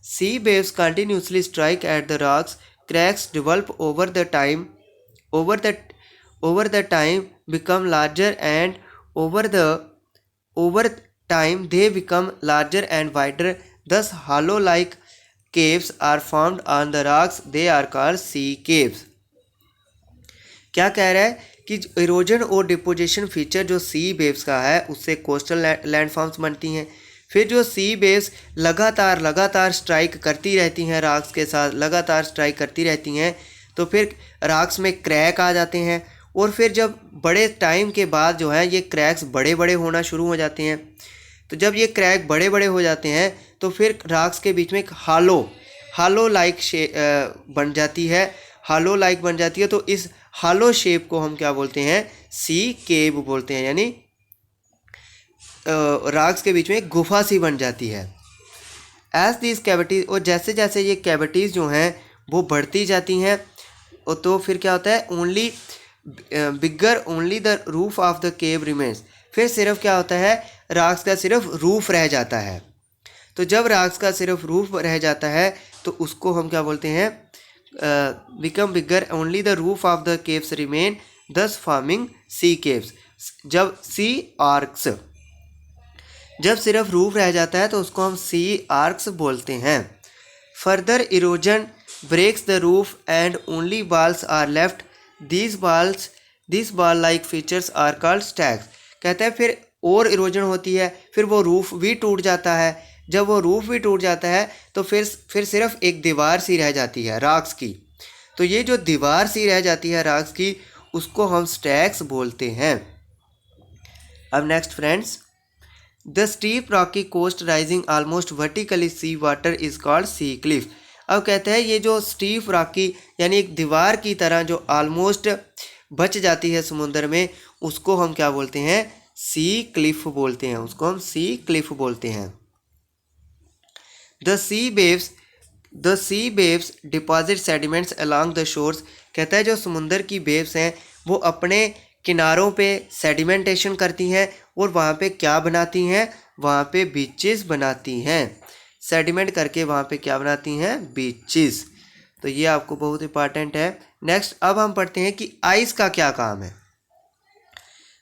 Sea waves continuously strike at the rocks, cracks develop over the time become larger, and over time they become larger and wider, thus hollow like caves are formed on the rocks, they are called sea caves। क्या कह रहा है कि इरोजन और डिपोजिशन फीचर जो सी वेव्स का है उससे कोस्टल लैंडफॉर्म्स बनती हैं। फिर जो सी वेव्स लगातार स्ट्राइक करती रहती हैं, रॉक्स के साथ लगातार स्ट्राइक करती रहती हैं, तो फिर रॉक्स में क्रैक आ जाते हैं, और फिर जब बड़े टाइम के बाद जो है ये क्रैक्स बड़े बड़े होना शुरू हो जाते हैं। तो जब ये क्रैक बड़े बड़े हो जाते हैं तो फिर रॉक्स के बीच में एक हालो लाइक बन जाती है। तो इस हालो शेप को हम क्या बोलते हैं, सी केव बोलते हैं, यानी रॉक्स के बीच में एक गुफा सी बन जाती है। एज दीज कैविटीज, और जैसे जैसे ये कैविटीज़ जो हैं वो बढ़ती जाती हैं, तो फिर क्या होता है, only the roof of the cave remains. फिर सिर्फ क्या होता है, रॉक्स का सिर्फ रूफ रह जाता है। तो जब रॉक्स का सिर्फ रूफ रह जाता है तो उसको हम क्या बोलते हैं, become bigger, only the roof of the caves remain, दस फॉर्मिंग सी केव्स। जब सिर्फ रूफ रह जाता है तो उसको हम सी आर्क्स बोलते हैं। Further erosion breaks the roof and only balls are left, this ball like features are called stacks. कहते हैं फिर और इरोजन होती है, फिर वो रूफ भी टूट जाता है। जब वो रूफ भी टूट जाता है तो फिर सिर्फ एक दीवार सी रह जाती है रॉक्स की। तो ये जो दीवार सी रह जाती है रॉक्स की, उसको हम स्टैग्स बोलते हैं। अब next friends, the steep rocky coast rising almost vertically sea water is called sea cliff. अब कहते हैं ये जो स्टीप रॉकी यानी एक दीवार की तरह जो ऑलमोस्ट बच जाती है समुद्र में, उसको हम क्या बोलते हैं, सी क्लिफ बोलते हैं, उसको हम सी क्लिफ बोलते हैं। The sea waves deposit sediments along the shores. कहता है जो समुंदर की वेव्स हैं वो अपने किनारों पे सेडिमेंटेशन करती हैं, और वहाँ पे क्या बनाती हैं, वहाँ पे बीचेस बनाती हैं। सेडिमेंट करके वहाँ पे क्या बनाती हैं, बीचेस। तो ये आपको बहुत इंपॉर्टेंट है। नेक्स्ट अब हम पढ़ते हैं कि आइस का क्या काम है।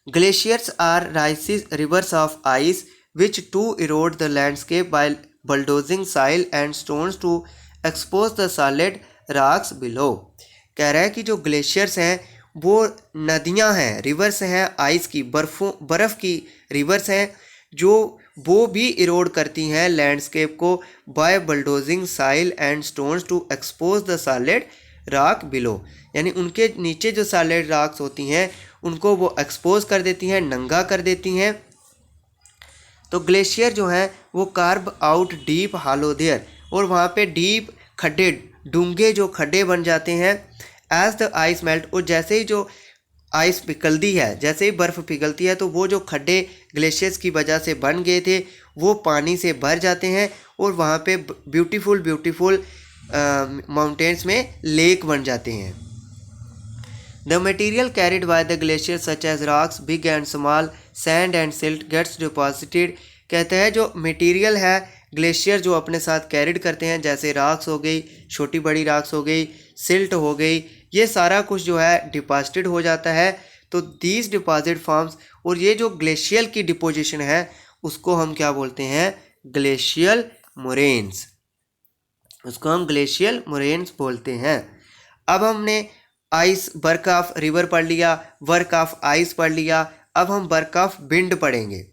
Glaciers are rises rivers of ice which to erode the landscape by bulldozing soil and stones to expose the solid rocks below. कह रहा है कि जो ग्लेशियर्स हैं वो नदियां हैं, रिवर्स हैं आइस की, बर्फ़ की रिवर्स हैं, जो वो भी इरोड करती हैं लैंडस्केप को by bulldozing soil and stones to expose the solid rock below. यानी उनके नीचे जो सॉलिड रॉक्स होती हैं उनको वो एक्सपोज कर देती हैं, नंगा कर देती हैं, तो ग्लेशियर जो हैं वो carve out deep hollow there, और वहाँ पे डीप खड्डे, डूंगे जो खड्डे बन जाते हैं। एज द आइस मेल्ट, और जैसे ही जो आइस पिघलती है, जैसे ही बर्फ़ पिघलती है तो वो जो खड्डे ग्लेशियर्स की वजह से बन गए थे वो पानी से भर जाते हैं और वहाँ पे ब्यूटीफुल माउंटेन्स में लेक बन जाते हैं। The material carried by the glacier such as rocks big and small sand and silt gets deposited. कहते हैं जो मटेरियल है ग्लेशियर जो अपने साथ कैरिड करते हैं, जैसे रॉक्स हो गई, छोटी बड़ी रॉक्स हो गई, सिल्ट हो गई, ये सारा कुछ जो है डिपॉजिटेड हो जाता है। तो दीज डिपॉजिट फॉर्म्स, और ये जो ग्लेशियल की डिपोजिशन है उसको हम क्या बोलते हैं? Glacial moraines. उसको हम ग्लेशियल मोरेन्स बोलते हैं। अब हमने आइस वर्क ऑफ रिवर पढ़ लिया, वर्क ऑफ आइस पढ़ लिया, अब हम वर्क ऑफ विंड पढ़ेंगे।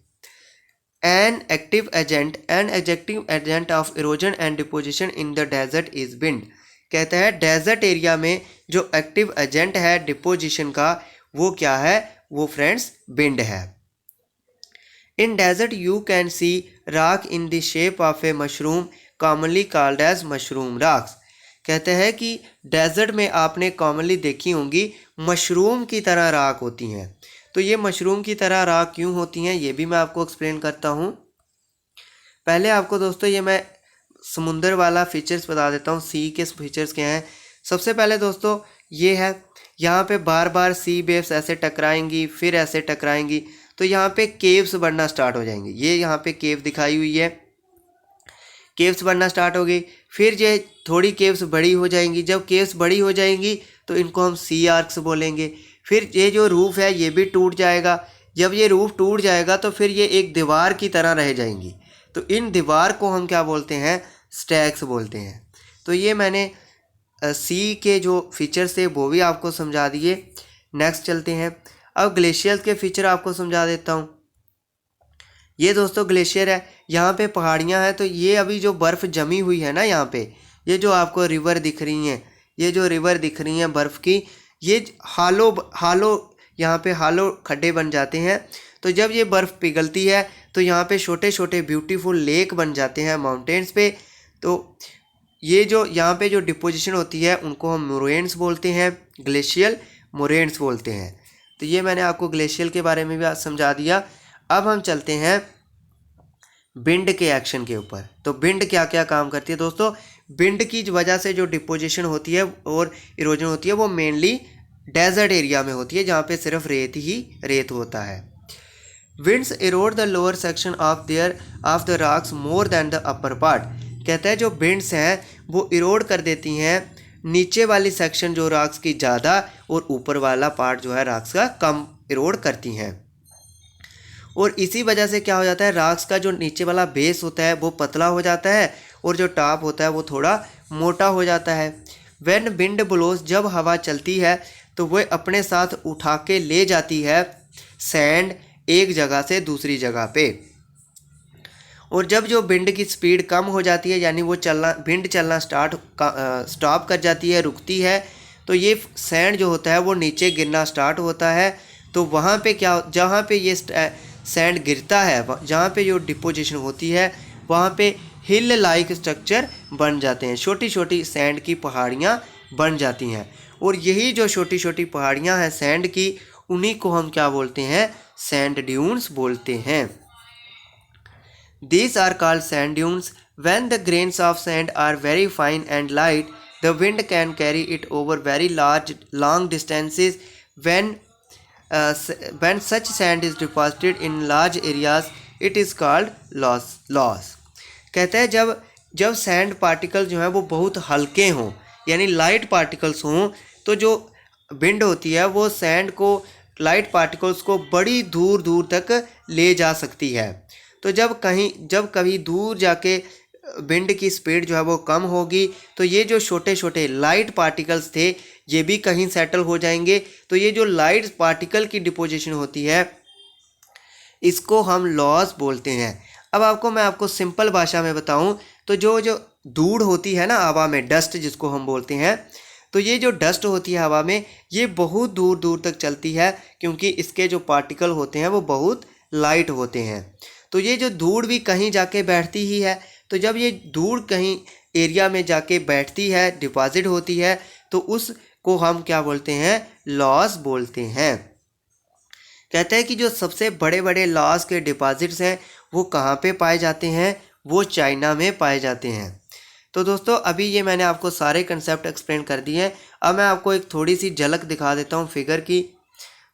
An active agent of erosion and deposition in the desert is wind. कहता है डेजर्ट एरिया में जो एक्टिव एजेंट है डिपोजिशन का वो क्या है? वो फ्रेंड्स विंड है। In desert you can see rock in the shape of a mushroom commonly called as mushroom rocks. कहते हैं कि डेजर्ट में आपने कॉमनली देखी होंगी मशरूम की तरह राख होती हैं। तो ये मशरूम की तरह राख क्यों होती हैं ये भी मैं आपको एक्सप्लेन करता हूँ। पहले आपको दोस्तों ये मैं समुंदर वाला फीचर्स बता देता हूँ, सी के फीचर्स क्या हैं। सबसे पहले दोस्तों ये है, यहाँ पे बार बार सी वेव्स ऐसे टकराएंगी फिर ऐसे टकराएंगी तो यहाँ पे केव्स बनना स्टार्ट हो जाएंगे। ये यहाँ पे केव दिखाई हुई है, केव्स बनना स्टार्ट हो गई। फिर ये थोड़ी केव्स बड़ी हो जाएंगी, जब केव्स बड़ी हो जाएंगी तो इनको हम सी आर्क्स बोलेंगे। फिर ये जो रूफ़ है ये भी टूट जाएगा, जब ये रूफ़ टूट जाएगा तो फिर ये एक दीवार की तरह रह जाएंगी, तो इन दीवार को हम क्या बोलते हैं? स्टैक्स बोलते हैं। तो ये मैंने सी के जो फीचर्स थे वो भी आपको समझा दिए। नेक्स्ट चलते हैं, अब ग्लेशियर्स के फीचर आपको समझा देता हूँ। ये दोस्तों ग्लेशियर है, यहाँ पे पहाड़ियाँ हैं, तो ये अभी जो बर्फ़ जमी हुई है ना यहाँ पे, ये जो आपको रिवर दिख रही हैं, ये जो रिवर दिख रही हैं बर्फ़ की, ये हालो यहाँ पे हालो खड्डे बन जाते हैं। तो जब ये बर्फ़ पिघलती है तो यहाँ पे छोटे छोटे ब्यूटीफुल लेक बन जाते हैं माउंटेन्स पे। तो ये जो यहाँ पे जो डिपोजिशन होती है उनको हम मोरेन्स बोलते हैं, ग्लेशियल मोरेन्स बोलते हैं। तो ये मैंने आपको ग्लेशियल के बारे में भी समझा दिया। अब हम चलते हैं विंड के एक्शन के ऊपर। तो विंड क्या क्या काम करती है दोस्तों? विंड की वजह से जो डिपोजिशन होती है और इरोजन होती है वो मेनली डेजर्ट एरिया में होती है जहाँ पे सिर्फ रेत ही रेत होता है। Winds Erode the lower section of the rocks more than the upper part. कहता है जो विंड्स हैं वो इरोड कर देती हैं नीचे वाली सेक्शन जो रॉक्स की ज़्यादा और ऊपर वाला पार्ट जो है रॉक्स का कम इरोड करती हैं। और इसी वजह से क्या हो जाता है, रॉक्स का जो नीचे वाला बेस होता है वो पतला हो जाता है और जो टॉप होता है वो थोड़ा मोटा हो जाता है। व्हेन विंड ब्लोज, जब हवा चलती है तो वह अपने साथ उठा के ले जाती है सैंड एक जगह से दूसरी जगह पे। और जब जो विंड की स्पीड कम हो जाती है यानी वो विंड चलना स्टॉप कर जाती है, रुकती है, तो ये सैंड जो होता है वो नीचे गिरना स्टार्ट होता है। तो वहाँ पे क्या, जहाँ पे ये सैंड गिरता है, जहाँ पे जो डिपोजिशन होती है वहाँ पे हिल लाइक स्ट्रक्चर बन जाते हैं, छोटी छोटी सैंड की पहाड़ियाँ बन जाती हैं। और यही जो छोटी छोटी पहाड़ियाँ हैं सैंड की, उन्हीं को हम क्या बोलते हैं? सैंड ड्यून्स बोलते हैं। These are called sand dunes. When the grains of sand are very fine and light, the wind can carry it over very long distances. When such sand is deposited in large areas, it is called loss. कहते हैं जब सैंड पार्टिकल जो है वो बहुत हल्के हों यानी लाइट पार्टिकल्स हों, तो जो विंड होती है वो सैंड को, लाइट पार्टिकल्स को बड़ी दूर दूर तक ले जा सकती है। तो जब कभी दूर जाके विंड की स्पीड जो है वो कम होगी तो ये जो छोटे छोटे लाइट पार्टिकल्स थे ये भी कहीं सेटल हो जाएंगे। तो ये जो लाइट पार्टिकल की डिपोजिशन होती है इसको हम लॉस बोलते हैं। अब मैं आपको सिंपल भाषा में बताऊं तो जो धूड़ होती है ना हवा में, डस्ट जिसको हम बोलते हैं, तो ये जो डस्ट होती है हवा में ये बहुत दूर दूर तक चलती है क्योंकि इसके जो पार्टिकल होते हैं वो बहुत लाइट होते हैं। तो ये जो धूड़ भी कहीं जाके बैठती ही है। तो जब ये धूड़ कहीं एरिया में जाके बैठती है, डिपॉजिट होती है, तो उसको हम क्या बोलते हैं? लॉस बोलते हैं। कहते हैं कि जो सबसे बड़े बड़े लॉस के डिपॉजिट्स हैं वो कहाँ पे पाए जाते हैं? वो चाइना में पाए जाते हैं। तो दोस्तों अभी ये मैंने आपको सारे कंसेप्ट एक्सप्लेन कर दिए हैं। अब मैं आपको एक थोड़ी सी झलक दिखा देता हूँ फिगर की।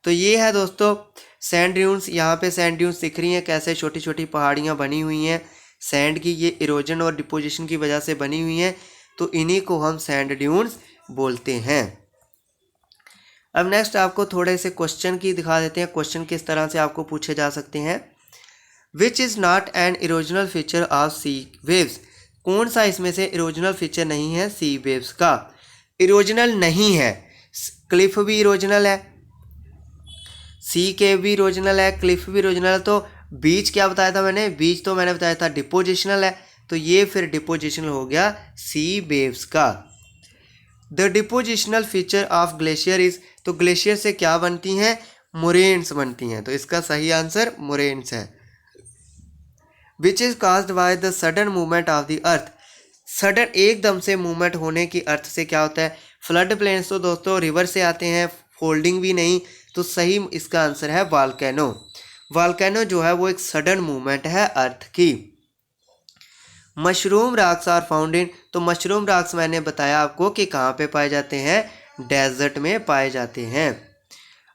तो ये है दोस्तों सैंड ड्यून्स। यहाँ पे सैंड ड्यून्स दिख रही हैं, कैसे छोटी छोटी पहाड़ियाँ बनी हुई हैं सैंड की। ये इरोजन और डिपोजिशन की वजह से बनी हुई हैं, तो इन्हीं को हम सैंड ड्यून्स बोलते हैं। अब नेक्स्ट आपको थोड़े से क्वेश्चन की दिखा देते हैं। क्वेश्चन किस तरह से आपको पूछे जा सकते हैं। Which is not an erosional feature of sea waves? कौन सा इसमें से इरोजनल फीचर नहीं है सी वेव्स का? इरोजनल नहीं है। क्लिफ भी इरोजनल है, सी केव भी इरोजनल है, क्लिफ भी इरोजनल है। तो बीच क्या बताया था मैंने? बीच तो मैंने बताया था डिपोजिशनल है, तो ये फिर डिपोजिशनल हो गया सी वेव्स का। The depositional feature of glacier is, तो ग्लेशियर से क्या बनती हैं? मोरेन्स बनती हैं, तो इसका सही आंसर मोरेन्स है। Which is caused by the sudden movement of the earth? Sudden एकदम से मूवमेंट होने की अर्थ से क्या होता है? फ्लड प्लेन्स तो दोस्तों रिवर से आते हैं, फोल्डिंग भी नहीं, तो सही इसका आंसर है वॉल्केनो। वॉल्केनो जो है वो एक सडन मूवमेंट है अर्थ की। Mushroom rocks are found in, तो मशरूम रॉक्स मैंने बताया आपको कि कहाँ पे पाए जाते हैं? डेजर्ट में पाए जाते हैं।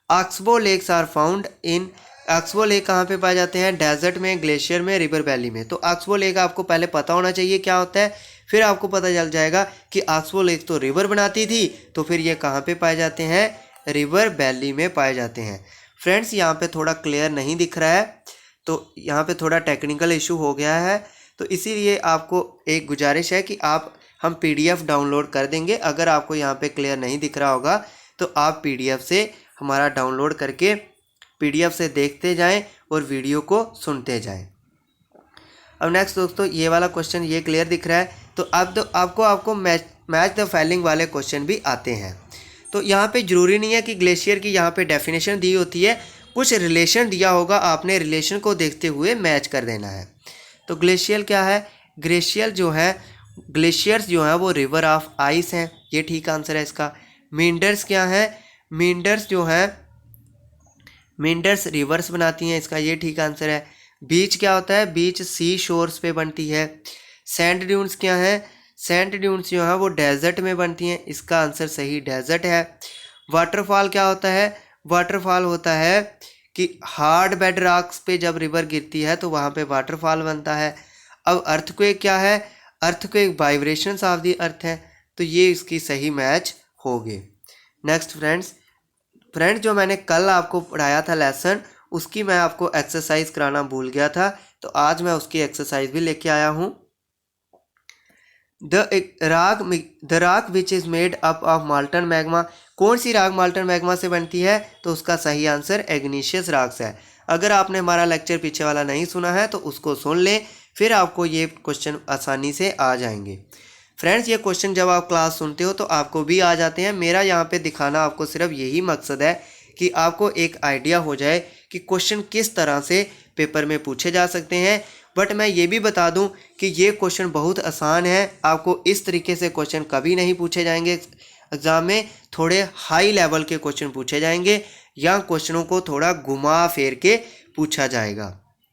Oxbow lakes are found in, oxbow lake कहाँ पे पाए जाते हैं? डेजर्ट में, ग्लेशियर में, रिवर वैली में। तो ऑक्सबो लेक आपको पहले पता होना चाहिए क्या होता है, फिर आपको पता चल जाएगा कि ऑक्सबो लेक तो रिवर बनाती थी, तो फिर ये कहाँ पे पाए जाते हैं? रिवर वैली में पाए जाते हैं। फ्रेंड्स यहाँ पे थोड़ा क्लियर नहीं दिख रहा है, तो यहाँ पे थोड़ा टेक्निकल इशू हो गया है, तो इसीलिए आपको एक गुजारिश है कि हम PDF डाउनलोड कर देंगे। अगर आपको यहाँ पे क्लियर नहीं दिख रहा होगा तो आप PDF से हमारा डाउनलोड करके PDF से देखते जाएं और वीडियो को सुनते जाएं। अब नेक्स्ट दोस्तों ये वाला क्वेश्चन ये क्लियर दिख रहा है, तो अब तो आपको मैच द फॉलोइंग वाले क्वेश्चन भी आते हैं। तो यहाँ पे ज़रूरी नहीं है कि ग्लेशियर की यहाँ पे डेफिनेशन दी होती है, कुछ रिलेशन दिया होगा, आपने रिलेशन को देखते हुए मैच कर देना है। तो ग्लेशियर क्या है? ग्लेशियर जो है, ग्लेशियर्स जो है वो रिवर ऑफ आइस हैं, ये ठीक आंसर है इसका। मींडर्स क्या है? मींडर्स जो है, मींडर्स रिवर्स बनाती हैं, इसका ये ठीक आंसर है। बीच क्या होता है? बीच सी शोर्स पे बनती है। सैंड ड्यून्स क्या है? सैंड ड्यून्स जो है वो डेजर्ट में बनती हैं, इसका आंसर सही डेजर्ट है। वाटरफॉल क्या होता है? वाटरफॉल होता है कि हार्ड बेड रॉक्स पे जब रिवर गिरती है तो वहाँ पे वाटरफॉल बनता है। अब अर्थक्वेक क्या है? अर्थक्वेक वाइब्रेशंस ऑफ द अर्थ है, तो ये इसकी सही मैच हो गए। नेक्स्ट फ्रेंड्स जो मैंने कल आपको पढ़ाया था लेसन, उसकी मैं आपको एक्सरसाइज कराना भूल गया था, तो आज मैं उसकी एक्सरसाइज भी लेके आया हूँ। The rock which is made up of Malton magma, कौन सी रॉक माल्टन मैग्मा से बनती है? तो उसका सही आंसर एग्नीशियस रॉक्स है। अगर आपने हमारा लेक्चर पीछे वाला नहीं सुना है तो उसको सुन लें, फिर आपको ये क्वेश्चन आसानी से आ जाएंगे। फ्रेंड्स ये क्वेश्चन जब आप क्लास सुनते हो तो आपको भी आ जाते हैं। मेरा यहाँ पे दिखाना आपको सिर्फ यही मकसद है कि आपको एक आइडिया हो जाए कि क्वेश्चन किस तरह से पेपर में पूछे जा सकते हैं। बट मैं ये भी बता दूं कि ये क्वेश्चन बहुत आसान है, आपको इस तरीके से क्वेश्चन कभी नहीं पूछे जाएंगे एग्ज़ाम में। थोड़े हाई लेवल के क्वेश्चन पूछे जाएंगे या क्वेश्चनों को थोड़ा घुमा फेर के पूछा जाएगा।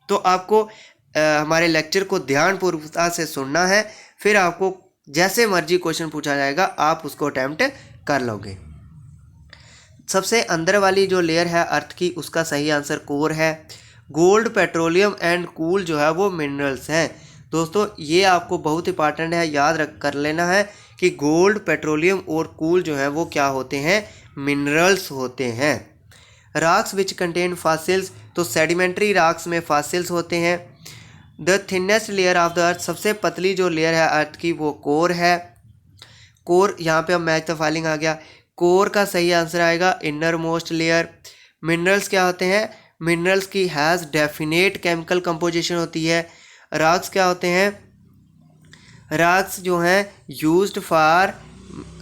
तो आपको हमारे लेक्चर को ध्यानपूर्वकता से सुनना है, फिर आपको जैसे मर्जी क्वेश्चन पूछा जाएगा आप उसको अटैम्प्ट कर लोगे। सबसे अंदर वाली जो लेयर है अर्थ की, उसका सही आंसर कोर है। गोल्ड, पेट्रोलियम एंड कूल जो है वो मिनरल्स हैं। दोस्तों ये आपको बहुत इंपॉर्टेंट है, याद रख कर लेना है कि गोल्ड, पेट्रोलियम और कूल जो है वो क्या होते हैं? मिनरल्स होते हैं। रॉक्स विच कंटेन फॉसिल्स, तो सेडिमेंट्री रॉक्स में फॉसिल्स होते हैं। The thinnest layer of the अर्थ, सबसे पतली जो लेयर है अर्थ की वो कोर है। कोर यहाँ पे अब मैच द फॉलोइंग आ गया, कोर का सही आंसर आएगा इनर मोस्ट लेयर। मिनरल्स क्या होते हैं? मिनरल्स की हैज़ डेफिनेट केमिकल कंपोजिशन होती है। रॉक्स क्या होते हैं? रॉक्स जो हैं used for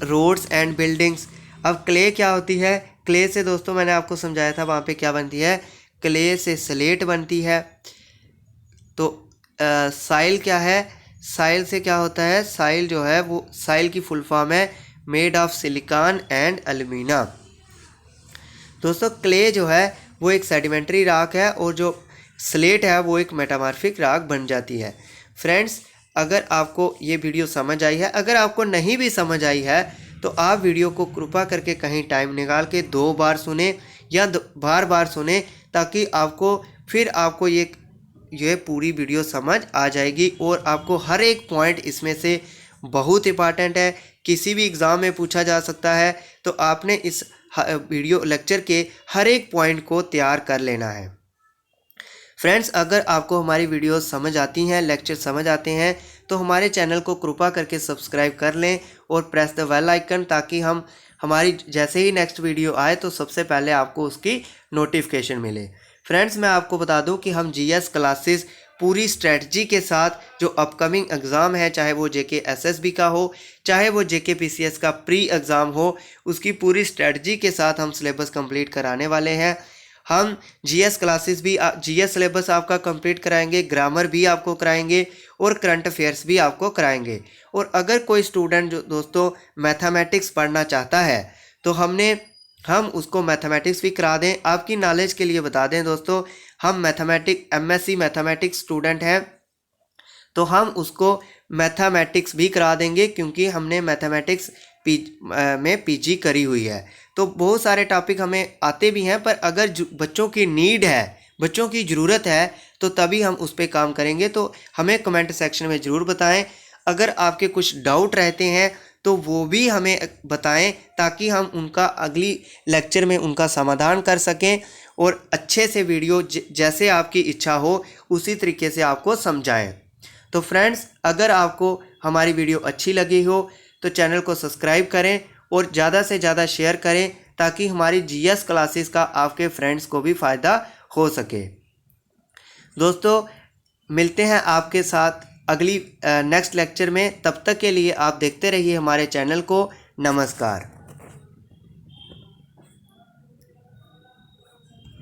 roads and buildings. अब क्ले क्या होती है? क्ले से दोस्तों मैंने आपको समझाया था वहाँ पे क्या बनती है, क्ले से स्लेट बनती है। तो साइल क्या है, साइल से क्या होता है, साइल जो है वो साइल की फुल फॉर्म है made of silicon and alumina. दोस्तों क्ले जो है वो एक सेडिमेंट्री राख है और जो स्लेट है वो एक मेटामॉर्फिक राख बन जाती है। फ्रेंड्स अगर आपको ये वीडियो समझ आई है, अगर आपको नहीं भी समझ आई है तो आप वीडियो को कृपा करके कहीं टाइम निकाल के 2 बार सुने या बार बार सुने, ताकि आपको ये पूरी वीडियो समझ आ जाएगी और आपको हर एक पॉइंट इसमें से बहुत इंपॉर्टेंट है, किसी भी एग्ज़ाम में पूछा जा सकता है। तो आपने इस वीडियो लेक्चर के हर एक पॉइंट को तैयार कर लेना है। फ्रेंड्स अगर आपको हमारी वीडियो समझ आती हैं, लेक्चर समझ आते हैं, तो हमारे चैनल को कृपा करके सब्सक्राइब कर लें और प्रेस द बेल आइकन, ताकि हमारी जैसे ही नेक्स्ट वीडियो आए तो सबसे पहले आपको उसकी नोटिफिकेशन मिले। फ्रेंड्स मैं आपको बता दूं कि हम जीएस क्लासेस पूरी स्ट्रेटजी के साथ जो अपकमिंग एग्ज़ाम है, चाहे वो जेके एसएसबी का हो, चाहे वो जेके पीसीएस का प्री एग्ज़ाम हो, उसकी पूरी स्ट्रेटजी के साथ हम सिलेबस कंप्लीट कराने वाले हैं। हम जीएस क्लासेस भी जीएस सिलेबस आपका कंप्लीट कराएंगे, ग्रामर भी आपको कराएंगे और करंट अफेयर्स भी आपको कराएंगे। और अगर कोई स्टूडेंट जो दोस्तों मैथमेटिक्स पढ़ना चाहता है तो हम उसको मैथमेटिक्स भी करा दें। आपकी नॉलेज के लिए बता दें दोस्तों, हम एमएससी मैथमेटिक्स स्टूडेंट हैं, तो हम उसको मैथमेटिक्स भी करा देंगे, क्योंकि हमने मैथमेटिक्स में पीजी करी हुई है। तो बहुत सारे टॉपिक हमें आते भी हैं, पर अगर बच्चों की नीड है, बच्चों की ज़रूरत है, तो तभी हम उस पर काम करेंगे। तो हमें कमेंट सेक्शन में ज़रूर बताएं। अगर आपके कुछ डाउट रहते हैं तो वो भी हमें बताएं, ताकि हम उनका अगली लेक्चर में उनका समाधान कर सकें और अच्छे से वीडियो जैसे आपकी इच्छा हो उसी तरीके से आपको समझाएं। तो फ्रेंड्स अगर आपको हमारी वीडियो अच्छी लगी हो तो चैनल को सब्सक्राइब करें और ज़्यादा से ज़्यादा शेयर करें, ताकि हमारी जीएस क्लासेस का आपके फ्रेंड्स को भी फ़ायदा हो सके। दोस्तों मिलते हैं आपके साथ अगली नेक्स्ट लेक्चर में, तब तक के लिए आप देखते रहिए हमारे चैनल को। नमस्कार।